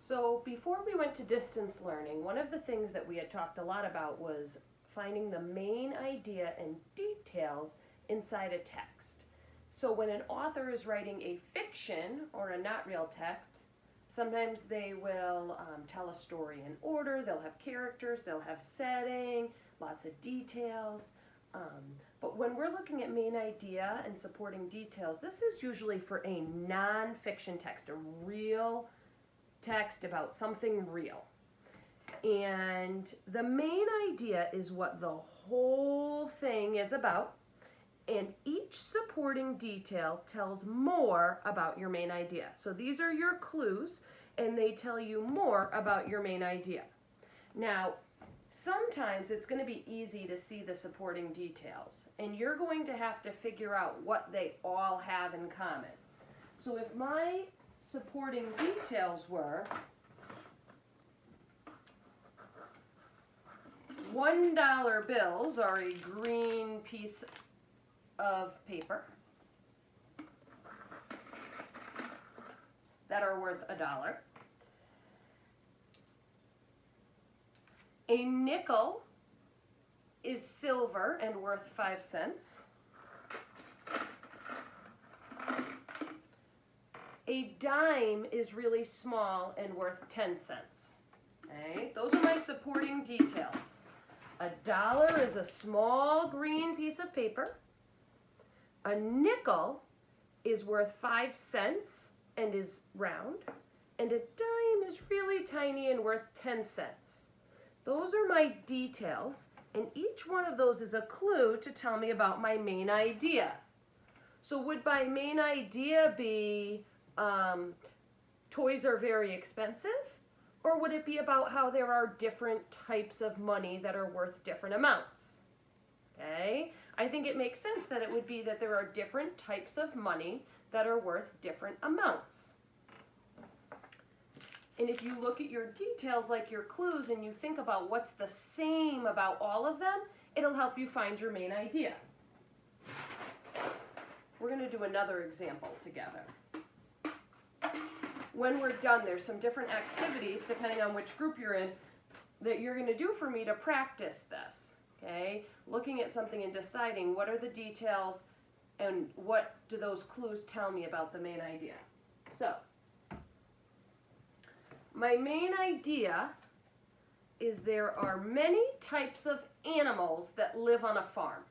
So before we went to distance learning, one of the things that we had talked a lot about was finding the main idea and details inside a text. So when an author is writing a fiction or a not real text, sometimes they will tell a story in order, they'll have characters, they'll have setting, lots of details. But when we're looking at main idea and supporting details, this is usually for a non-fiction text, a real text about something real. And the main idea is what the whole thing is about, and each supporting detail tells more about your main idea. So these are your clues, and they tell you more about your main idea. Now, sometimes it's going to be easy to see the supporting details, and you're going to have to figure out what they all have in common. So if my supporting details were $1 bills are a green piece of paper that are worth $1. A nickel is silver and worth 5 cents. A dime is really small and worth 10 cents. Okay? Those are my supporting details. $1 is a small green piece of paper. A nickel is worth 5 cents and is round. And a dime is really tiny and worth 10 cents. Those are my details, and each one of those is a clue to tell me about my main idea. So would my main idea be toys are very expensive? Or would it be about how there are different types of money that are worth different amounts? Okay? I think it makes sense that it would be that there are different types of money that are worth different amounts. And if you look at your details like your clues and you think about what's the same about all of them, it'll help you find your main idea. We're going to do another example together. When we're done, there's some different activities, depending on which group you're in, that you're going to do for me to practice this. Okay? Looking at something and deciding what are the details and what do those clues tell me about the main idea. So, my main idea is there are many types of animals that live on a farm.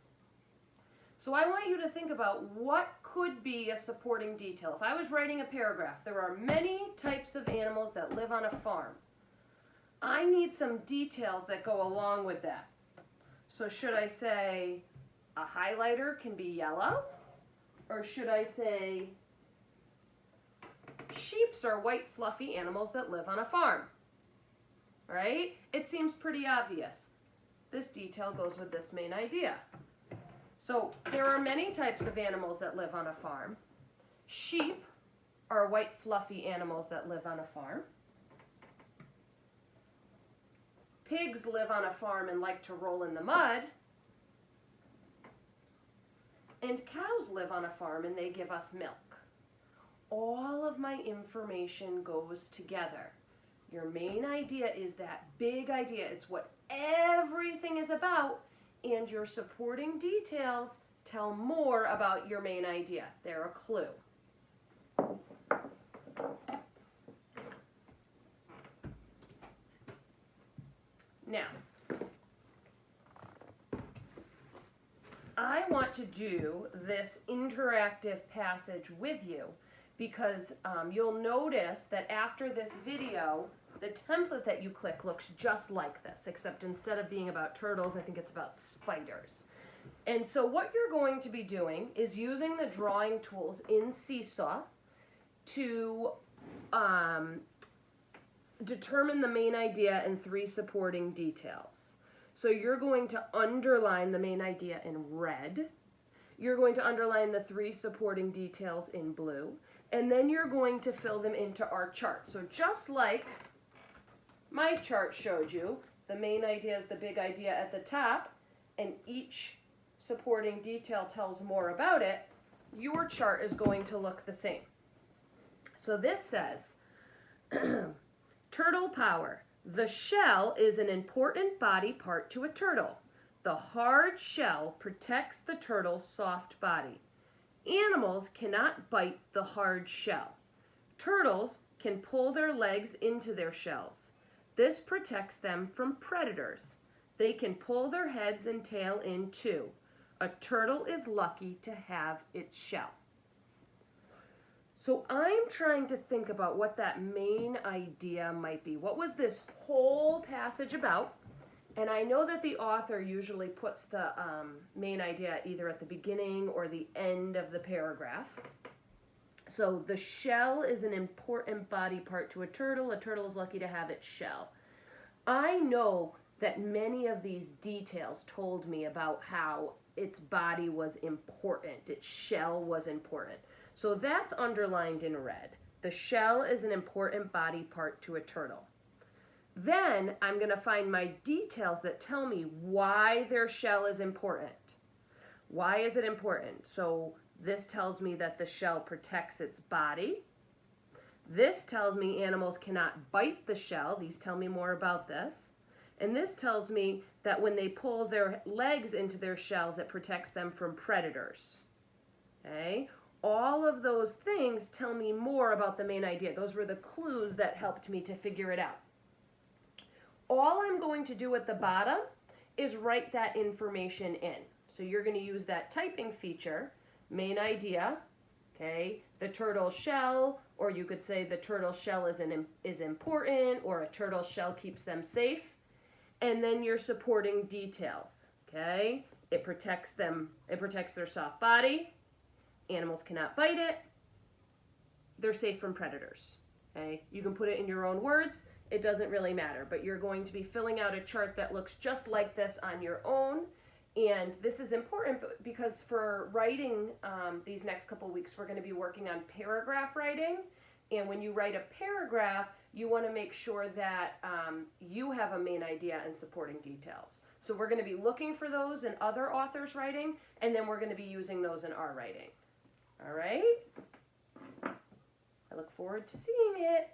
So I want you to think about what could be a supporting detail. If I was writing a paragraph, there are many types of animals that live on a farm. I need some details that go along with that. So should I say a highlighter can be yellow? Or should I say sheeps are white fluffy animals that live on a farm? Right? It seems pretty obvious. This detail goes with this main idea. So there are many types of animals that live on a farm. Sheep are white fluffy animals that live on a farm. Pigs live on a farm and like to roll in the mud. And cows live on a farm and they give us milk. All of my information goes together. Your main idea is that big idea. It's what everything is about, and your supporting details tell more about your main idea. They're a clue. Now, I want to do this interactive passage with you because you'll notice that after this video, the template that you click looks just like this, except instead of being about turtles, I think it's about spiders. And so what you're going to be doing is using the drawing tools in Seesaw to determine the main idea and 3 supporting details. So you're going to underline the main idea in red. You're going to underline the 3 supporting details in blue. And then you're going to fill them into our chart. So just like my chart showed you, the main idea is the big idea at the top, and each supporting detail tells more about it, your chart is going to look the same. So this says, Turtle power. The shell is an important body part to a turtle. The hard shell protects the turtle's soft body. Animals cannot bite the hard shell. Turtles can pull their legs into their shells. This protects them from predators. They can pull their heads and tail in too. A turtle is lucky to have its shell. So I'm trying to think about what that main idea might be. What was this whole passage about? And I know that the author usually puts the main idea either at the beginning or the end of the paragraph. So the shell is an important body part to a turtle. A turtle is lucky to have its shell. I know that many of these details told me about how its body was important, its shell was important. So that's underlined in red. The shell is an important body part to a turtle. Then I'm going to find my details that tell me why their shell is important. Why is it important? So this tells me that the shell protects its body. This tells me animals cannot bite the shell. These tell me more about this. And this tells me that when they pull their legs into their shells, it protects them from predators. Okay? All of those things tell me more about the main idea. Those were the clues that helped me to figure it out. All I'm going to do at the bottom is write that information in. So you're going to use that typing feature, main idea, okay, the turtle shell, or you could say the turtle shell is important, or a turtle shell keeps them safe. And then your supporting details, okay? It protects them, it protects their soft body. Animals cannot bite it. They're safe from predators, okay? You can put it in your own words. It doesn't really matter, but you're going to be filling out a chart that looks just like this on your own. And this is important because for writing these next couple weeks, we're going to be working on paragraph writing. And when you write a paragraph, you want to make sure that you have a main idea and supporting details. So we're going to be looking for those in other authors' writing, and then we're going to be using those in our writing. All right? I look forward to seeing it.